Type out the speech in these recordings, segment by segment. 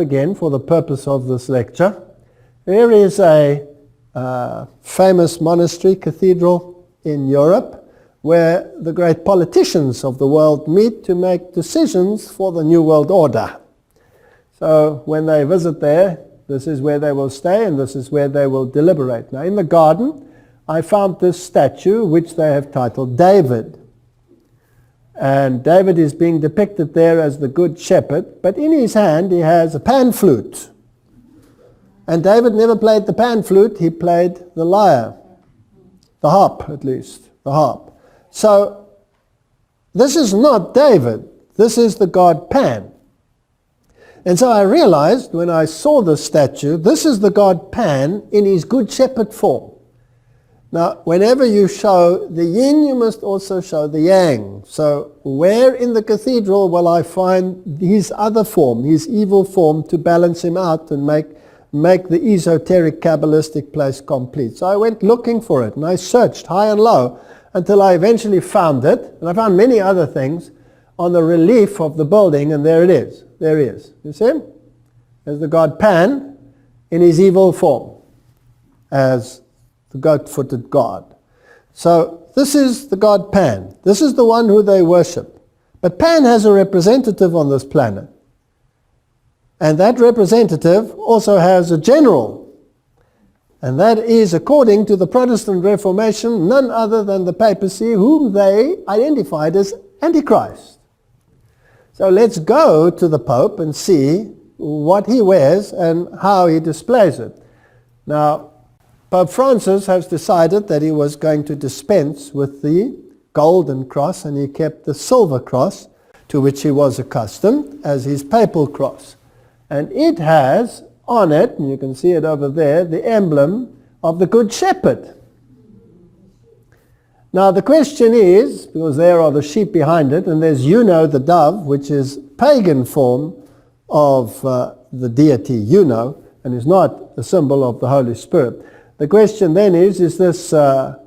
Again, for the purpose of this lecture, there is a famous monastery cathedral in Europe where the great politicians of the world meet to make decisions for the New World Order. So when they visit there, this is where they will stay and this is where they will deliberate. Now in the garden I found this statue which they have titled David. And David is being depicted there as the good shepherd, but in his hand he has a pan flute. And David never played the pan flute, he played the lyre, the harp at least, the harp. So this is not David, this is the god Pan. And so I realized when I saw this statue, this is the god Pan in his good shepherd form. Now, whenever you show the yin, you must also show the yang. So where in the cathedral will I find his other form, his evil form, to balance him out and make the esoteric Kabbalistic place complete? So I went looking for it, and I searched high and low until I eventually found it. And I found many other things on the relief of the building, and there it is. There he is. You see him? There's the god Pan in his evil form as the goat-footed god. So this is the god Pan. This is the one who they worship. But Pan has a representative on this planet. And that representative also has a general. And that is, according to the Protestant Reformation, none other than the papacy, whom they identified as Antichrist. So let's go to the Pope and see what he wears and how he displays it. Now, Pope Francis has decided that he was going to dispense with the golden cross, and he kept the silver cross, to which he was accustomed, as his papal cross. And it has on it, and you can see it over there, the emblem of the Good Shepherd. Now the question is, because there are the sheep behind it, and there's Juno the dove, which is pagan form of the deity Juno, and is not a symbol of the Holy Spirit. The question then is this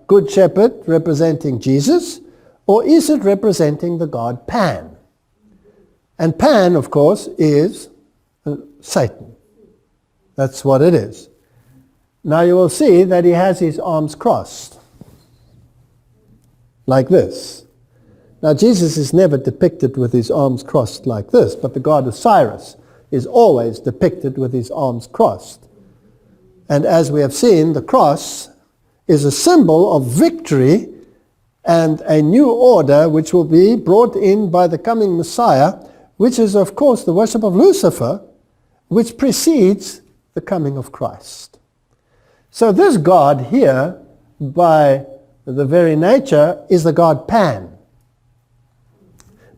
Good Shepherd representing Jesus, or is it representing the god Pan? And Pan, of course, is Satan. That's what it is. Now you will see that he has his arms crossed, like this. Now Jesus is never depicted with his arms crossed like this, but the god Osiris is always depicted with his arms crossed. And as we have seen, the cross is a symbol of victory and a new order which will be brought in by the coming Messiah, which is of course the worship of Lucifer, which precedes the coming of Christ. So this God here, by the very nature, is the god Pan.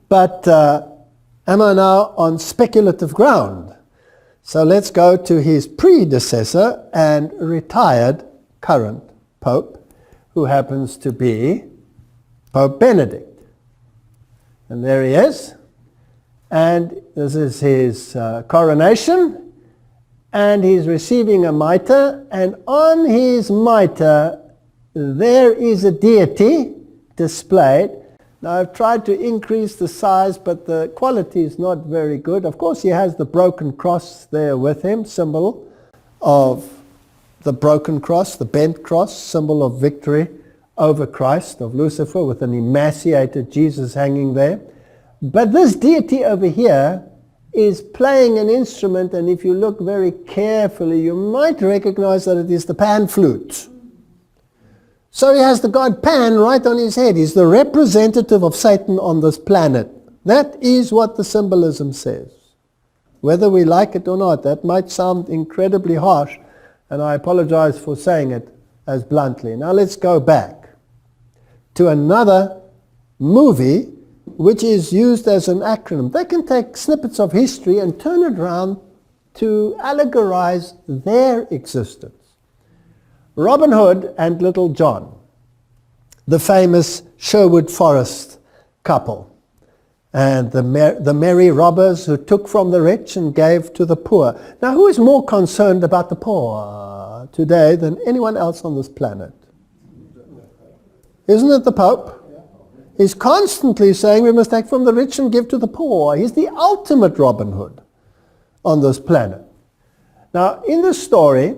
But am I now on speculative ground? So let's go to his predecessor and retired current Pope, who happens to be Pope Benedict. And there he is. And this is his coronation. And he's receiving a mitre. And on his mitre there is a deity displayed. Now I've tried to increase the size, but the quality is not very good. Of course he has the broken cross there with him, symbol of the broken cross, the bent cross, symbol of victory over Christ, of Lucifer, with an emaciated Jesus hanging there. But this deity over here is playing an instrument, and if you look very carefully, you might recognize that it is the pan flute. So he has the god Pan right on his head. He's the representative of Satan on this planet. That is what the symbolism says. Whether we like it or not, that might sound incredibly harsh, and I apologize for saying it as bluntly. Now let's go back to another movie which is used as an acronym. They can take snippets of history and turn it around to allegorize their existence. Robin Hood and Little John, the famous Sherwood Forest couple, and the merry robbers who took from the rich and gave to the poor. Now, who is more concerned about the poor today than anyone else on this planet? Isn't it the Pope? He's constantly saying we must take from the rich and give to the poor. He's the ultimate Robin Hood. on this planet. Now, in this story,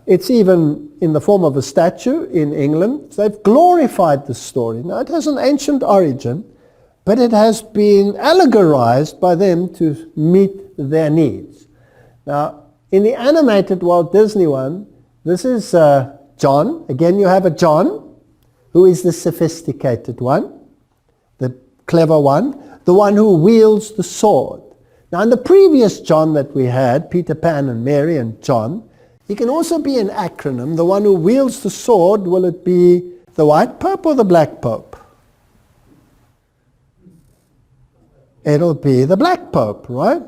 it's even in the form of a statue in England. They've glorified this story. Now, it has an ancient origin, but it has been allegorized by them to meet their needs. Now, in the animated Walt Disney one, this is John. Again, you have a John, who is the sophisticated one, the clever one, the one who wields the sword. Now, in the previous John that we had, Peter Pan and Mary and John, he can also be an acronym. The one who wields the sword, will it be the white pope or the black pope? It'll be the black pope, right?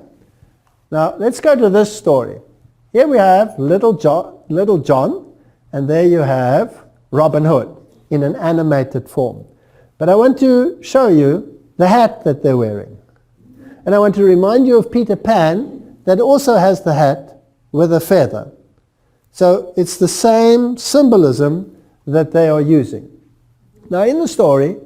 Now, let's go to this story. Here we have Little John, and there you have Robin Hood in an animated form. But I want to show you the hat that they're wearing. And I want to remind you of Peter Pan, that also has the hat with a feather. So it's the same symbolism that they are using. Now, in the story,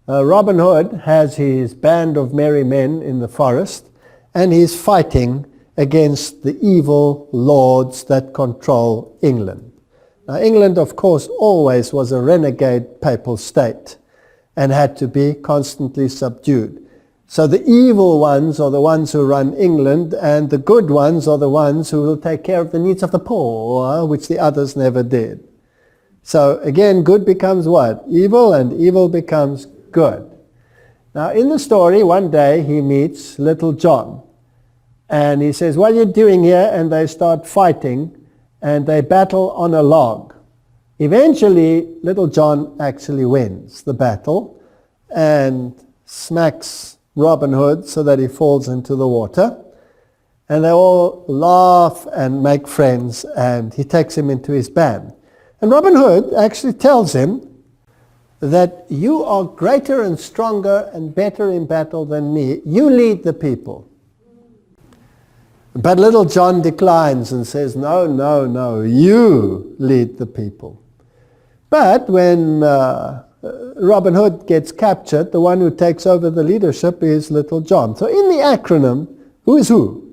Robin Hood has his band of merry men in the forest, and he's fighting against the evil lords that control England. Now, England, of course, always was a renegade papal state and had to be constantly subdued. So the evil ones are the ones who run England, and the good ones are the ones who will take care of the needs of the poor, which the others never did. So again, good becomes what? Evil, and evil becomes good. Now, in the story, one day he meets Little John, and he says, "What are you doing here?" And they start fighting, and they battle on a log. Eventually, Little John actually wins the battle and smacks Robin Hood so that he falls into the water. And they all laugh and make friends, and he takes him into his band. And Robin Hood actually tells him that you are greater and stronger and better in battle than me. You lead the people. But Little John declines and says, no, no, no, you lead the people. But when Robin Hood gets captured, the one who takes over the leadership is Little John. So in the acronym, who is who?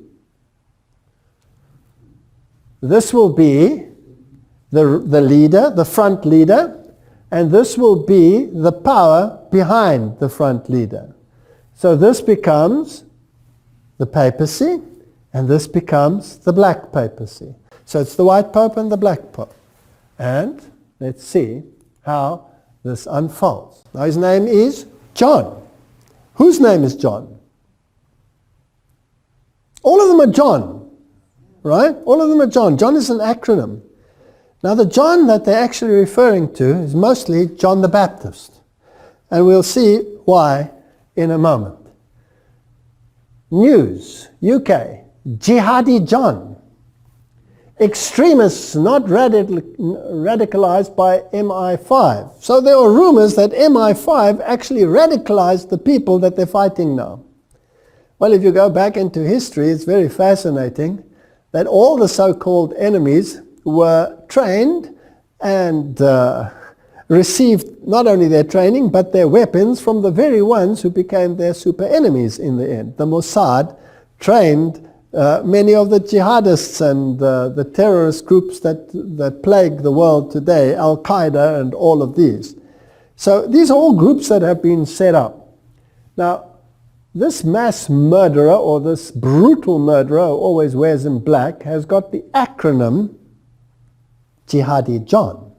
This will be the leader, the front leader, and this will be the power behind the front leader. So this becomes the papacy, and this becomes the black papacy. So it's the white pope and the black pope. And let's see how this unfolds. Now his name is John. Whose name is John? All of them are John, right? All of them are John. John is an acronym. Now the John that they're actually referring to is mostly John the Baptist. And we'll see why in a moment. News, UK, Jihadi John. Extremists not radicalized by MI5. So there are rumors that MI5 actually radicalized the people that they're fighting now. Well, if you go back into history, it's very fascinating that all the so-called enemies were trained and received not only their training but their weapons from the very ones who became their super enemies in the end. The Mossad trained many of the jihadists and the terrorist groups that plague the world today, Al-Qaeda and all of these. So these are all groups that have been set up. Now, this mass murderer, or this brutal murderer who always wears in black, has got the acronym Jihadi John.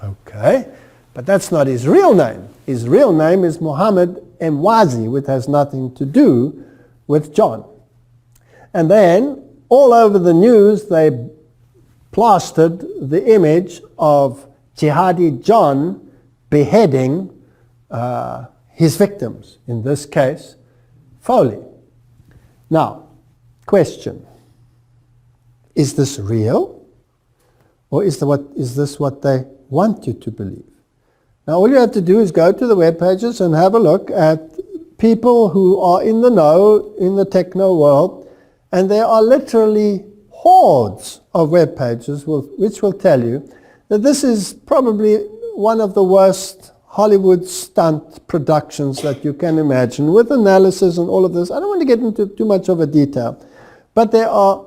Okay, but that's not his real name. His real name is Muhammad Mwazi, which has nothing to do with John. And then, all over the news, they plastered the image of Jihadi John beheading his victims, in this case, Foley. Now, question. Is this real? Or is this what they want you to believe? Now, all you have to do is go to the web pages and have a look at people who are in the know, in the techno world, and there are literally hordes of web pages which will tell you that this is probably one of the worst Hollywood stunt productions that you can imagine, with analysis and all of this. I don't want to get into too much of a detail, But there are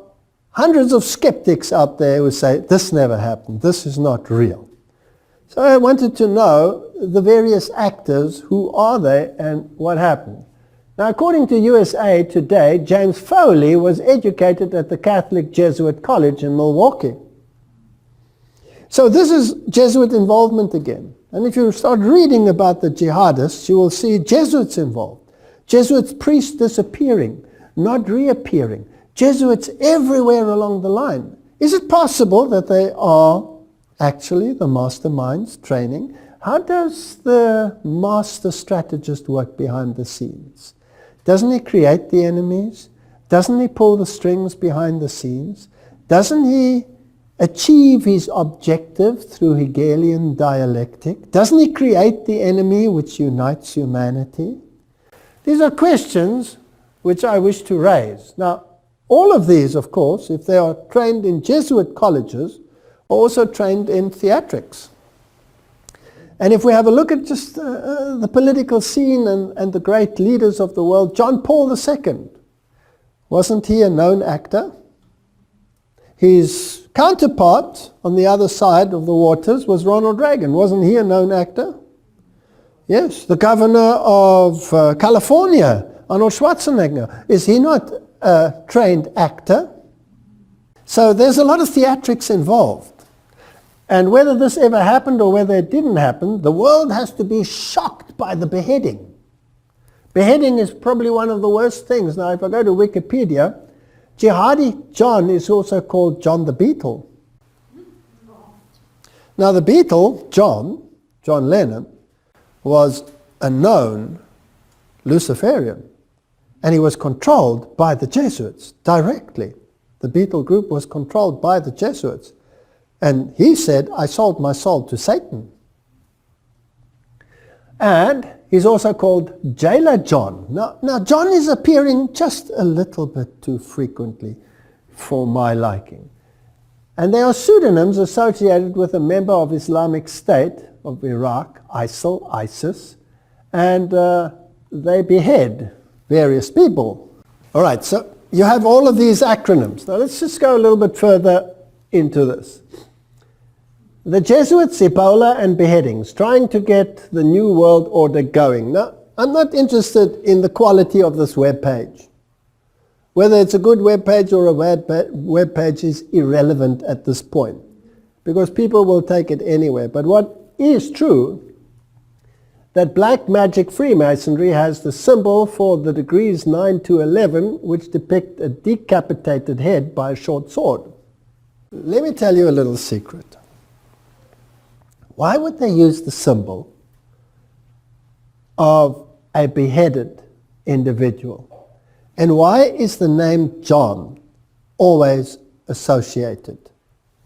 hundreds of skeptics out there who say, this never happened, this is not real. So I wanted to know the various actors, who are they and what happened. Now, according to USA Today, James Foley was educated at the Catholic Jesuit College in Milwaukee. So this is Jesuit involvement again. And if you start reading about the jihadists, you will see Jesuits involved. Jesuits priests disappearing, not reappearing. Jesuits everywhere along the line. Is it possible that they are actually the masterminds training? How does the master strategist work behind the scenes? Doesn't he create the enemies? Doesn't he pull the strings behind the scenes? Doesn't he achieve his objective through Hegelian dialectic? Doesn't he create the enemy which unites humanity? These are questions which I wish to raise. Now, all of these, of course, if they are trained in Jesuit colleges, are also trained in theatrics. And if we have a look at just the political scene and the great leaders of the world, John Paul II, wasn't he a known actor? His counterpart on the other side of the waters was Ronald Reagan. Wasn't he a known actor? Yes. The governor of California, Arnold Schwarzenegger, is he not a trained actor? So there's a lot of theatrics involved. And whether this ever happened or whether it didn't happen, the world has to be shocked by the beheading. Beheading is probably one of the worst things. Now, if I go to Wikipedia, Jihadi John is also called John the Beatle. Now, the Beatle, John Lennon, was a known Luciferian. And he was controlled by the Jesuits directly. The Beatle group was controlled by the Jesuits. And he said, I sold my soul to Satan. And he's also called Jailer John. Now John is appearing just a little bit too frequently for my liking. And there are pseudonyms associated with a member of Islamic State of Iraq, ISIL, ISIS, and they behead various people. All right, so you have all of these acronyms. Now let's just go a little bit further into this. The Jesuits, Ebola, and beheadings, trying to get the New World Order going. Now, I'm not interested in the quality of this web page. Whether it's a good web page or a bad web page is irrelevant at this point, because people will take it anywhere. But what is true, that black magic Freemasonry has the symbol for the degrees 9 to 11, which depict a decapitated head by a short sword. Let me tell you a little secret. Why would they use the symbol of a beheaded individual? And why is the name John always associated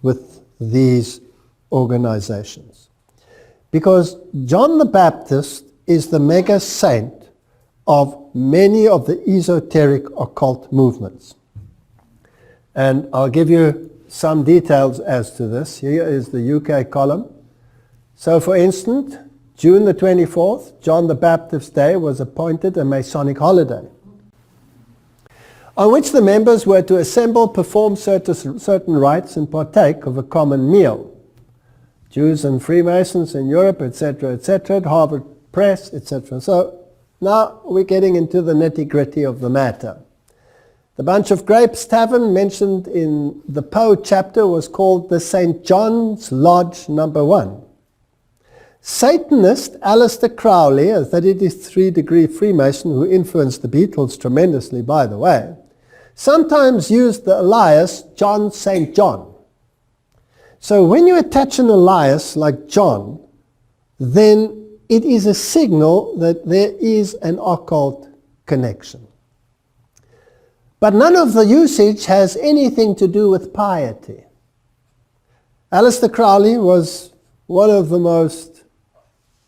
with these organizations? Because John the Baptist is the mega saint of many of the esoteric occult movements. And I'll give you some details as to this. Here is the UK column. So, for instance, June the 24th, John the Baptist's Day, was appointed a Masonic holiday, on which the members were to assemble, perform certain rites, and partake of a common meal. Jews and Freemasons in Europe, etc., Harvard Press, etc. So now we're getting into the nitty-gritty of the matter. The Bunch of Grapes Tavern mentioned in the Poe chapter was called the St. John's Lodge No. 1. Satanist Aleister Crowley, a 33-degree Freemason who influenced the Beatles tremendously, by the way, sometimes used the alias John St. John. So when you attach an alias like John, then it is a signal that there is an occult connection. But none of the usage has anything to do with piety. Aleister Crowley was one of the most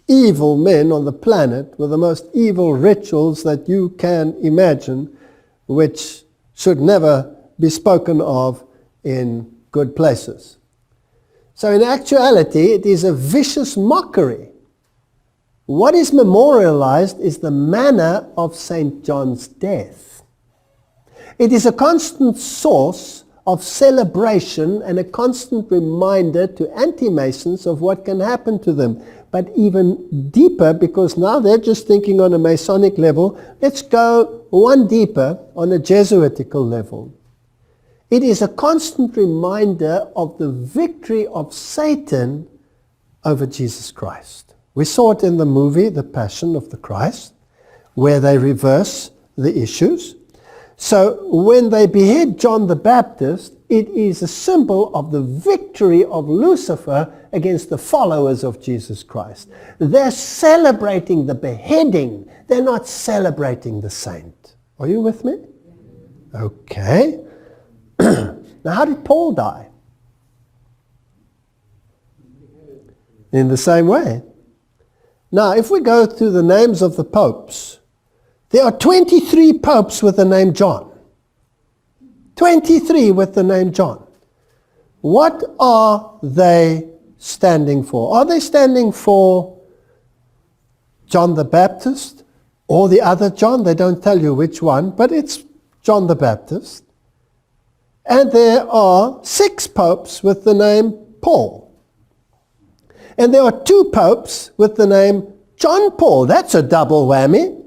evil men on the planet, with the most evil rituals that you can imagine, which should never be spoken of in good places. So in actuality, it is a vicious mockery. What is memorialized is the manner of St. John's death. It is a constant source of celebration and a constant reminder to anti-Masons of what can happen to them. But even deeper, because now they're just thinking on a Masonic level, let's go one deeper on a Jesuitical level. It is a constant reminder of the victory of Satan over Jesus Christ. We saw it in the movie, The Passion of the Christ, where they reverse the issues. So when they behead John the Baptist, it is a symbol of the victory of Lucifer against the followers of Jesus Christ. They're celebrating the beheading. They're not celebrating the saint. Are you with me? Okay. Now, how did Paul die? In the same way. Now, if we go through the names of the popes, there are 23 popes with the name John. 23 with the name John. What are they standing for? Are they standing for John the Baptist or the other John? They don't tell you which one, but it's John the Baptist. And there are 6 popes with the name Paul. And there are 2 popes with the name John Paul. That's a double whammy.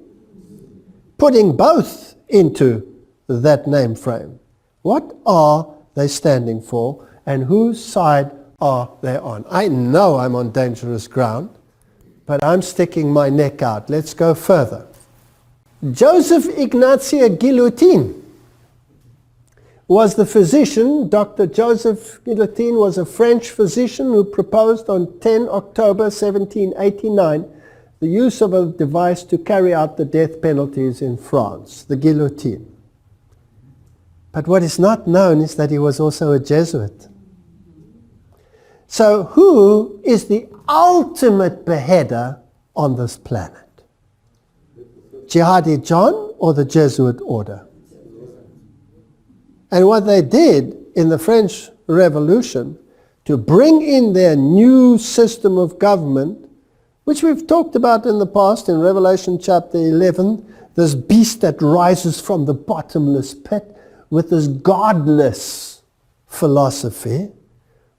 Putting both into that name frame. What are they standing for, and whose side are they on? I know I'm on dangerous ground, but I'm sticking my neck out. Let's go further. Joseph Ignatia Guillotin was the physician. Dr. Joseph Guillotin was a French physician who proposed on 10 October 1789 the use of a device to carry out the death penalties in France, the guillotine. But what is not known is that he was also a Jesuit. So who is the ultimate beheader on this planet? Jihadi John or the Jesuit order? And what they did in the French Revolution to bring in their new system of government, which we've talked about in the past in Revelation chapter 11, this beast that rises from the bottomless pit with this godless philosophy,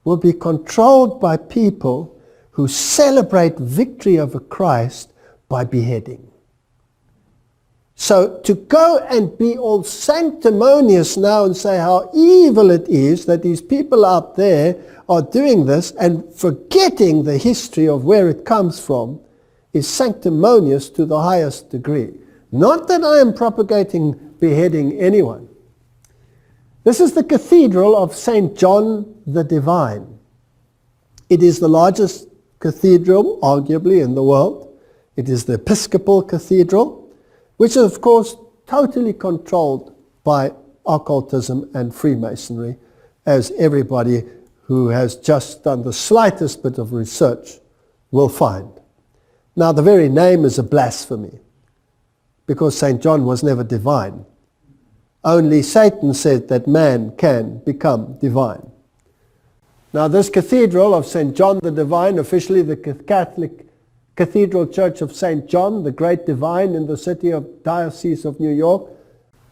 will be controlled by people who celebrate victory over Christ by beheading. So to go and be all sanctimonious now and say how evil it is that these people out there are doing this and forgetting the history of where it comes from is sanctimonious to the highest degree. Not that I am propagating beheading anyone. This is the Cathedral of St. John the Divine. It is the largest cathedral, arguably, in the world. It is the Episcopal Cathedral, which is, of course, totally controlled by occultism and Freemasonry, as everybody who has just done the slightest bit of research will find. Now, the very name is a blasphemy, because St. John was never divine. Only Satan said that man can become divine. Now, this Cathedral of St. John the Divine, officially the Catholic Cathedral Church of St. John, the Great Divine in the city of Diocese of New York,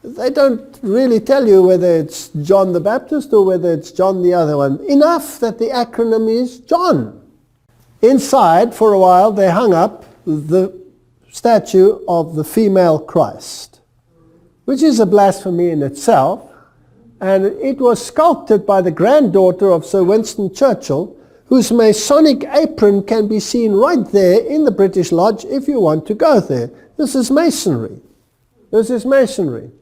they don't really tell you whether it's John the Baptist or whether it's John the other one. Enough that the acronym is John. Inside, for a while, they hung up the statue of the female Christ, which is a blasphemy in itself. And it was sculpted by the granddaughter of Sir Winston Churchill, whose Masonic apron can be seen right there in the British Lodge if you want to go there. This is Masonry. This is Masonry.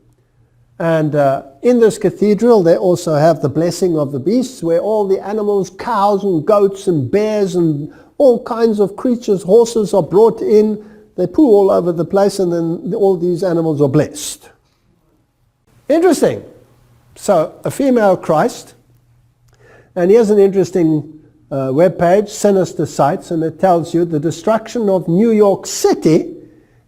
And in this cathedral they also have the blessing of the beasts, where all the animals, cows and goats and bears and all kinds of creatures, horses are brought in. They poo all over the place, and then all these animals are blessed. Interesting. So a female Christ. And here's an interesting webpage, Sinister Sites, and it tells you the destruction of New York City,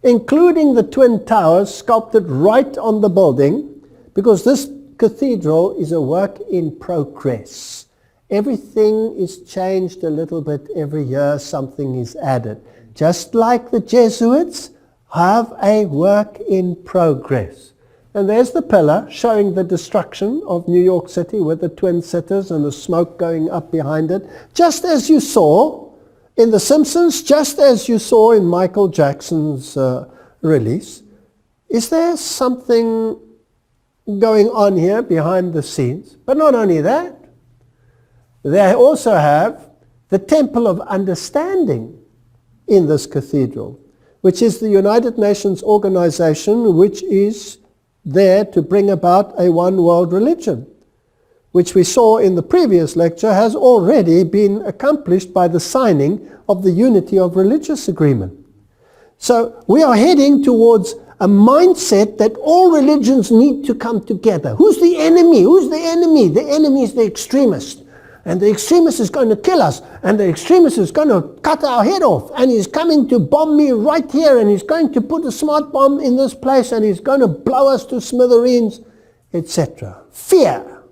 including the Twin Towers, sculpted right on the building, because this cathedral is a work in progress. Everything is changed a little bit every year, something is added. Just like the Jesuits have a work in progress. And there's the pillar showing the destruction of New York City with the twin cities and the smoke going up behind it. Just as you saw in The Simpsons, just as you saw in Michael Jackson's release. Is there something going on here behind the scenes? But not only that, they also have the Temple of Understanding in this cathedral, which is the United Nations organization which is there to bring about a one world religion, which we saw in the previous lecture has already been accomplished by the signing of the Unity of Religious Agreement. So we are heading towards a mindset that all religions need to come together. Who's the enemy? Who's the enemy? The enemy is the extremist. And the extremist is going to kill us. And the extremist is going to cut our head off. And he's coming to bomb me right here. And he's going to put a smart bomb in this place. And he's going to blow us to smithereens, etc. Fear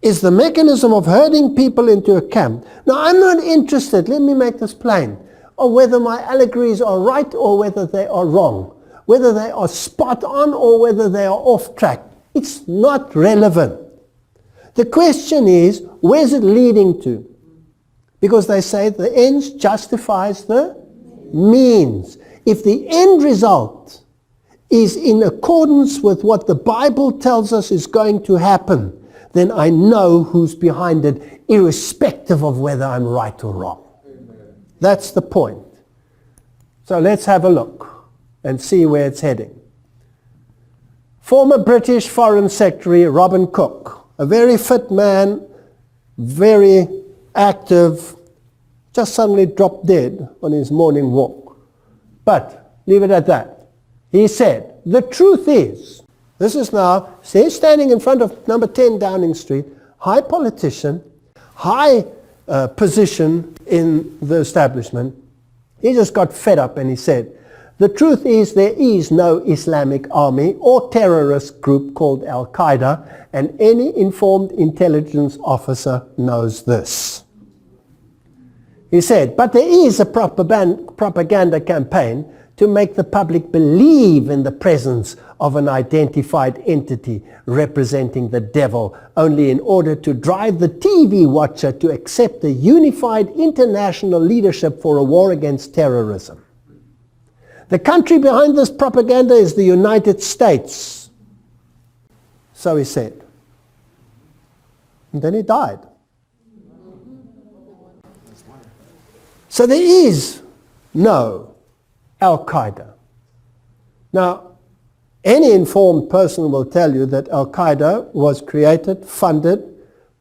is the mechanism of herding people into a camp. Now, I'm not interested, let me make this plain, or whether my allegories are right or whether they are wrong, whether they are spot on or whether they are off track. It's not relevant. The question is, where's it leading to? Because they say the ends justifies the means. If the end result is in accordance with what the Bible tells us is going to happen, then I know who's behind it, irrespective of whether I'm right or wrong. That's the point. So let's have a look and see where it's heading. Former British Foreign Secretary Robin Cook, a very fit man, very active, just suddenly dropped dead on his morning walk. But leave it at that. He said, the truth is, this is now, he's standing in front of number 10 Downing Street, high politician, high position in the establishment. He just got fed up and he said, the truth is there is no Islamic army or terrorist group called Al-Qaeda, and any informed intelligence officer knows this. He said, but there is a propaganda campaign to make the public believe in the presence of an identified entity representing the devil, only in order to drive the TV watcher to accept a unified international leadership for a war against terrorism. The country behind this propaganda is the United States. So he said. And then he died. So there is no Al-Qaeda. Now, any informed person will tell you that Al-Qaeda was created, funded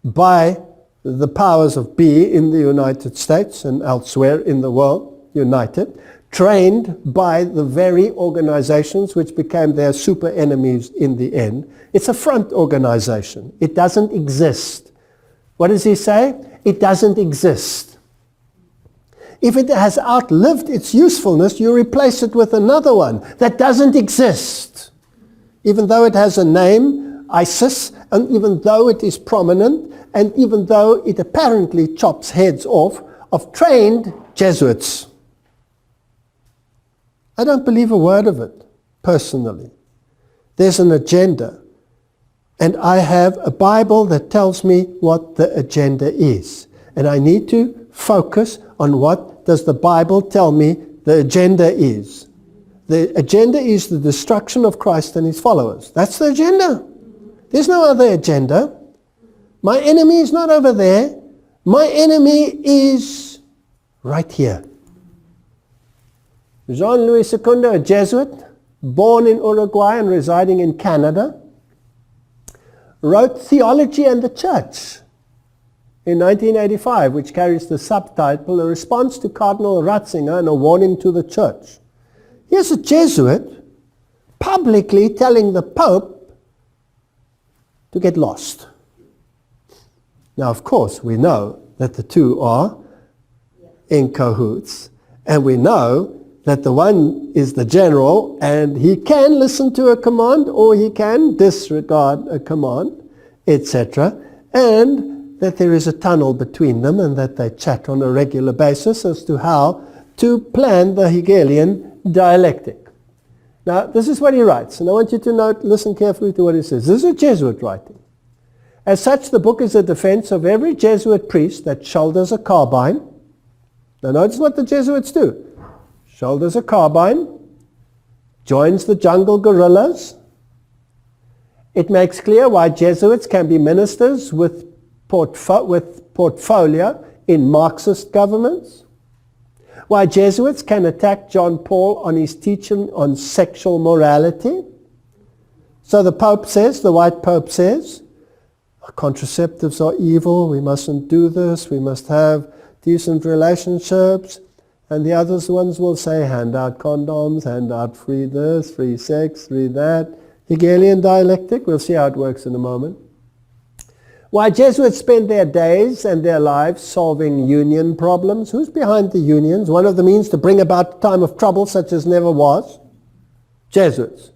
by the powers of be in the United States and elsewhere in the world, united, trained by the very organizations which became their super enemies in the end. It's a front organization. It doesn't exist. What does he say? It doesn't exist. If it has outlived its usefulness, you replace it with another one that doesn't exist. Even though it has a name, ISIS, and even though it is prominent, and even though it apparently chops heads off of trained Jesuits. I don't believe a word of it, personally. There's an agenda. And I have a Bible that tells me what the agenda is. And I need to focus on what does the Bible tell me the agenda is. The agenda is the destruction of Christ and his followers. That's the agenda. There's no other agenda. My enemy is not over there. My enemy is right here. Jean-Louis II, a Jesuit, born in Uruguay and residing in Canada, wrote Theology and the Church in 1985, which carries the subtitle, A Response to Cardinal Ratzinger and a Warning to the Church. Here's a Jesuit publicly telling the Pope to get lost. Now, of course, we know that the two are in cahoots, and we know that the one is the general, and he can listen to a command or he can disregard a command, etc., and that there is a tunnel between them and that they chat on a regular basis as to how to plan the Hegelian dialectic. Now, this is what he writes, and I want you to listen carefully to what he says. This is a Jesuit writing. As such, the book is a defense of every Jesuit priest that shoulders a carbine. Now, notice what the Jesuits do. Shoulders a carbine, joins the jungle guerrillas. It makes clear why Jesuits can be ministers with portfolio in Marxist governments. Why Jesuits can attack John Paul on his teaching on sexual morality. So the Pope says, the white Pope says, contraceptives are evil, we mustn't do this, we must have decent relationships. And the other ones will say, hand out condoms, hand out free this, free sex, free that. Hegelian dialectic, we'll see how it works in a moment. Why Jesuits spend their days and their lives solving union problems. Who's behind the unions? One of the means to bring about a time of trouble such as never was. Jesuits.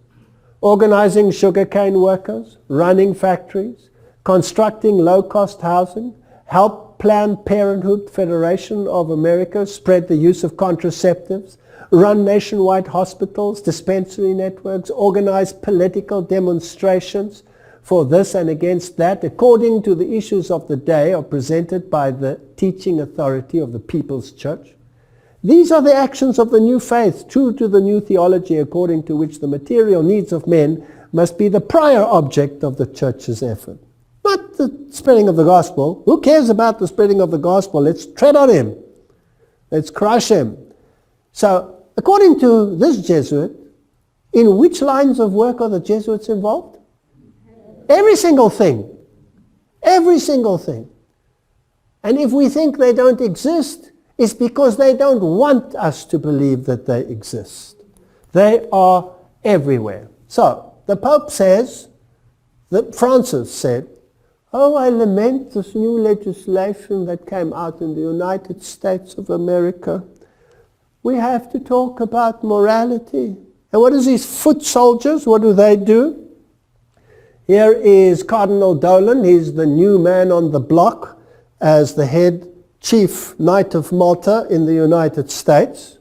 Organizing sugarcane workers, running factories, constructing low-cost housing, help Planned Parenthood Federation of America spread the use of contraceptives, run nationwide hospitals, dispensary networks, organize political demonstrations for this and against that, according to the issues of the day are presented by the teaching authority of the People's Church. These are the actions of the new faith, true to the new theology, according to which the material needs of men must be the prior object of the Church's effort. Not the spreading of the gospel. Who cares about the spreading of the gospel? Let's tread on him. Let's crush him. So, according to this Jesuit, in which lines of work are the Jesuits involved? Every single thing. Every single thing. And if we think they don't exist, it's because they don't want us to believe that they exist. They are everywhere. So, the Pope says, that Francis said, oh, I lament this new legislation that came out in the United States of America. We have to talk about morality. And what is these foot soldiers? What do they do? Here is Cardinal Dolan. He's the new man on the block as the head chief knight of Malta in the United States.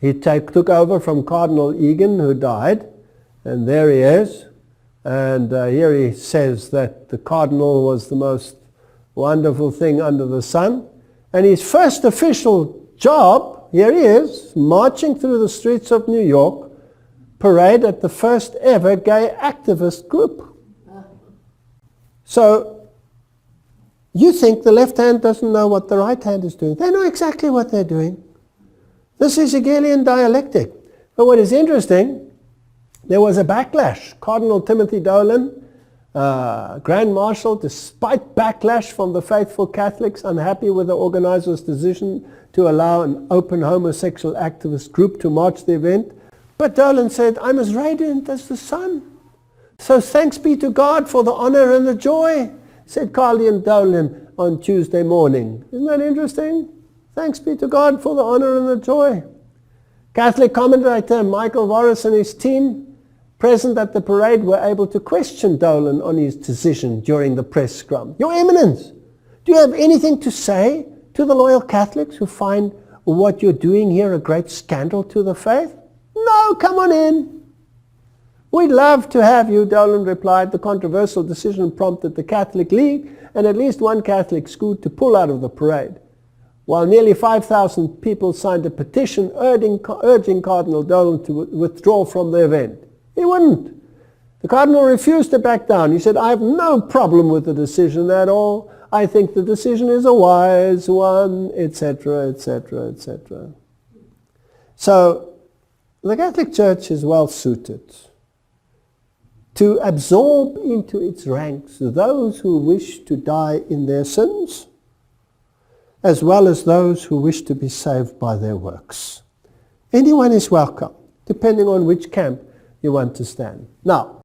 He took over from Cardinal Egan, who died. And there he is. And here he says that the cardinal was the most wonderful thing under the sun. And his first official job, here he is, marching through the streets of New York, parade at the first ever gay activist group. So, you think the left hand doesn't know what the right hand is doing. They know exactly what they're doing. This is Hegelian dialectic. But what is interesting, there was a backlash. Cardinal Timothy Dolan, Grand Marshal, despite backlash from the faithful Catholics unhappy with the organizers' decision to allow an open homosexual activist group to march the event. But Dolan said, I'm as radiant as the sun. So thanks be to God for the honor and the joy, said Cardinal Dolan on Tuesday morning. Isn't that interesting? Thanks be to God for the honor and the joy. Catholic commentator Michael Voris and his team present at the parade were able to question Dolan on his decision during the press scrum. Your Eminence, do you have anything to say to the loyal Catholics who find what you're doing here a great scandal to the faith? No, come on in. We'd love to have you, Dolan replied. The controversial decision prompted the Catholic League and at least one Catholic school to pull out of the parade, while nearly 5,000 people signed a petition urging Cardinal Dolan to withdraw from the event. He wouldn't. The Cardinal refused to back down. He said, I have no problem with the decision at all. I think the decision is a wise one, etc., etc., etc. So, the Catholic Church is well suited to absorb into its ranks those who wish to die in their sins, as well as those who wish to be saved by their works. Anyone is welcome, depending on which camp you want to stand. Now,